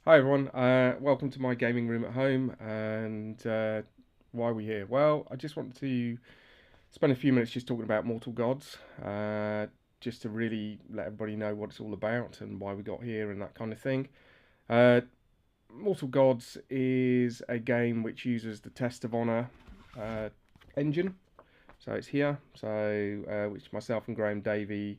Hi everyone, welcome to my gaming room at home. And why are we here? Well, I just wanted to spend a few minutes just talking about Mortal Gods, just to really let everybody know what it's all about and why we got here and that kind of thing. Uh, Mortal Gods is a game which uses the Test of Honor uh, engine, so it's here. Which myself and Graham Davey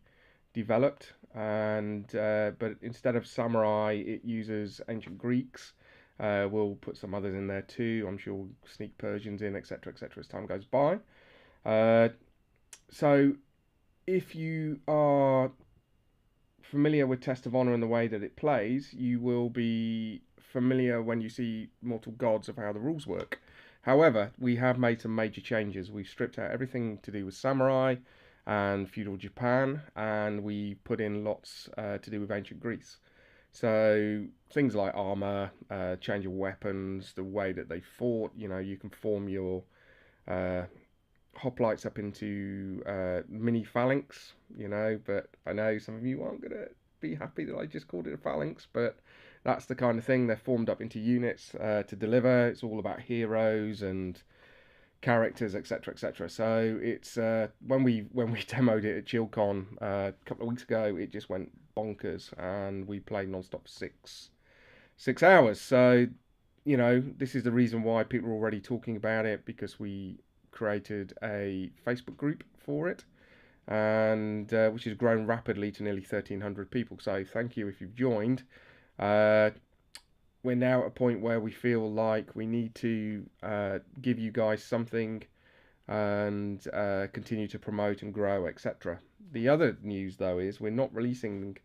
developed, and but instead of samurai, it uses ancient Greeks. We'll put some others in there too. I'm sure we'll sneak Persians in, etc., etc. As time goes by. Uh, so if you are familiar with Test of Honor and the way that it plays, you will be familiar when you see Mortal Gods of how the rules work. However, we have made some major changes. We've stripped out everything to do with samurai and feudal Japan, and we put in lots to do with ancient Greece. So things like armor, change of weapons, the way that they fought. You can form your uh, hoplites up into mini phalanx, but I know some of you aren't going to be happy that I just called it a phalanx, but that's the kind of thing. They're formed up into units to deliver. It's all about heroes and characters, etc., etc. So it's when we demoed it at ChillCon a couple of weeks ago, it just went bonkers, and we played non-stop six hours. So this is the reason why people are already talking about it, because we created a Facebook group for it, and which has grown rapidly to nearly 1,300 people. So thank you if you've joined. Uh, we're now at a point where we feel like we need to give you guys something and continue to promote and grow, etc. The other news, though, is we're not releasing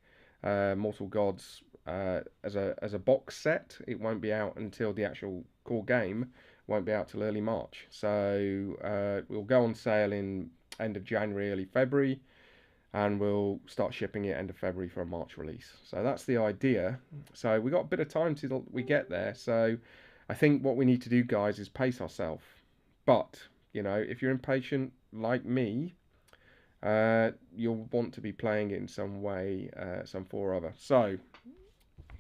Mortal Gods as a box set. It won't be out until the actual core game won't be out till early March. So we'll go on sale in end of January, early February, and we'll start shipping it end of February for a March release. So that's the idea. So we got a bit of time till we get there. So I think what we need to do, guys, is pace ourselves. But if you're impatient like me, you'll want to be playing it in some way, some form or other. So you're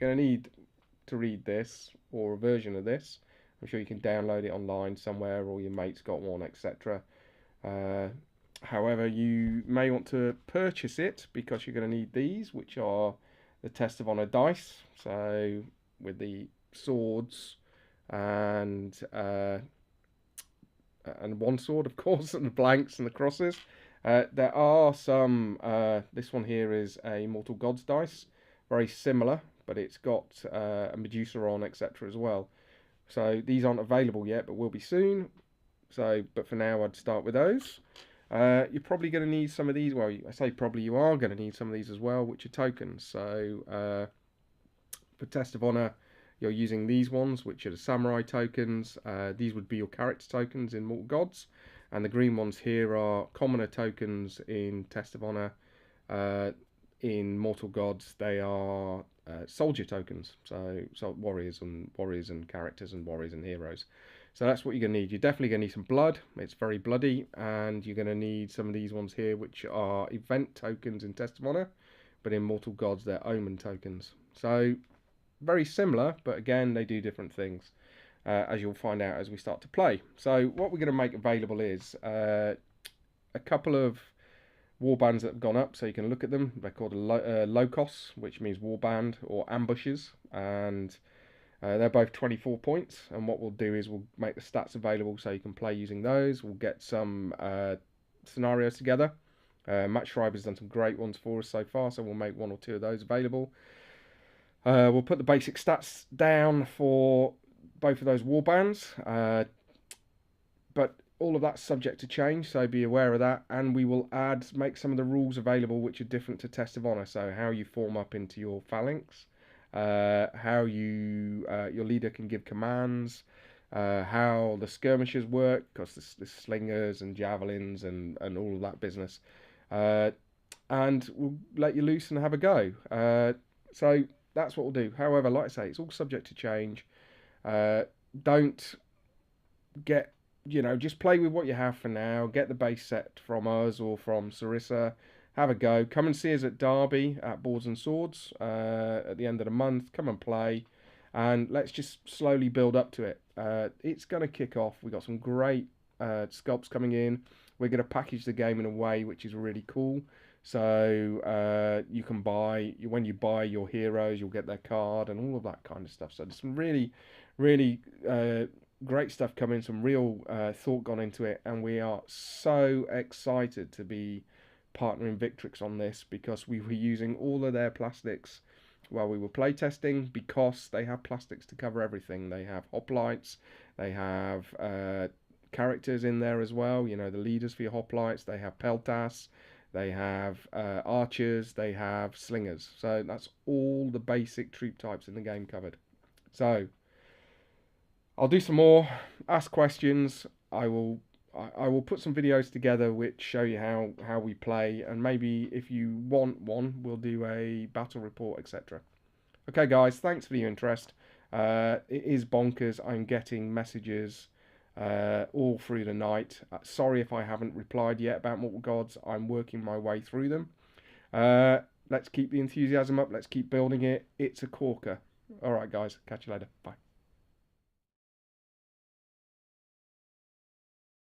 going to need to read this or a version of this. I'm sure you can download it online somewhere, or your mate's got one, etc. Uh, However, you may want to purchase it because you're going to need these, which are the Test of Honor dice. So with the swords and one sword, of course, and the blanks and the crosses. There are some. This one here is a Mortal Gods dice, very similar, but it's got a Medusa on, etc. as well. So these aren't available yet, but will be soon. So, but for now, I'd start with those. You're probably going to need some of these. Well, I say probably you are going to need some of these as well, which are tokens. So for Test of Honor, you're using these ones, which are the Samurai tokens. These would be your character tokens in Mortal Gods. And the green ones here are commoner tokens in Test of Honor. In Mortal Gods, they are soldier tokens. So warriors and characters and warriors and heroes. So that's what you're going to need. You're definitely going to need some blood. It's very bloody. And you're going to need some of these ones here, which are event tokens in Test of Honor. But in Mortal Gods, they're omen tokens. So very similar, but again, they do different things, as you'll find out as we start to play. So what we're going to make available is a couple of warbands that have gone up, so you can look at them. They're called Locos, which means warband, or ambushes, and they're both 24 points. And what we'll do is we'll make the stats available so you can play using those. We'll get some scenarios together. Matt Schreiber's done some great ones for us so far, so we'll make one or two of those available. We'll put the basic stats down for both of those warbands, but all of that's subject to change, so be aware of that. And we will make some of the rules available which are different to Test of Honor. So how you form up into your phalanx, how your leader can give commands, how the skirmishers work, because the slingers and javelins and all of that business. And we'll let you loose and have a go. So that's what we'll do. However, like I say, it's all subject to change. Don't get, just play with what you have for now. Get the base set from us or from Sarissa. Have a go. Come and see us at Derby at Boards and Swords at the end of the month. Come and play. and let's just slowly build up to it. It's going to kick off. We've got some great sculpts coming in. We're going to package the game in a way which is really cool. So you can buy, when you buy your heroes, you'll get their card and all of that kind of stuff. So there's some really, really great stuff coming, some real thought gone into it, and we are so excited to be partnering Victrix on this, because we were using all of their plastics while we were playtesting, because they have plastics to cover everything. They have hoplites, they have characters in there as well, you know, the leaders for your hoplites, they have peltas, they have archers, they have slingers. So that's all the basic troop types in the game covered. So I'll do some more, ask questions. I will put some videos together which show you how we play, and maybe if you want one, we'll do a battle report, etc. Okay, guys, thanks for your interest. It is bonkers. I'm getting messages all through the night. Sorry if I haven't replied yet about Mortal Gods. I'm working my way through them. Let's keep the enthusiasm up. Let's keep building it. It's a corker. All right, guys. Catch you later. Bye.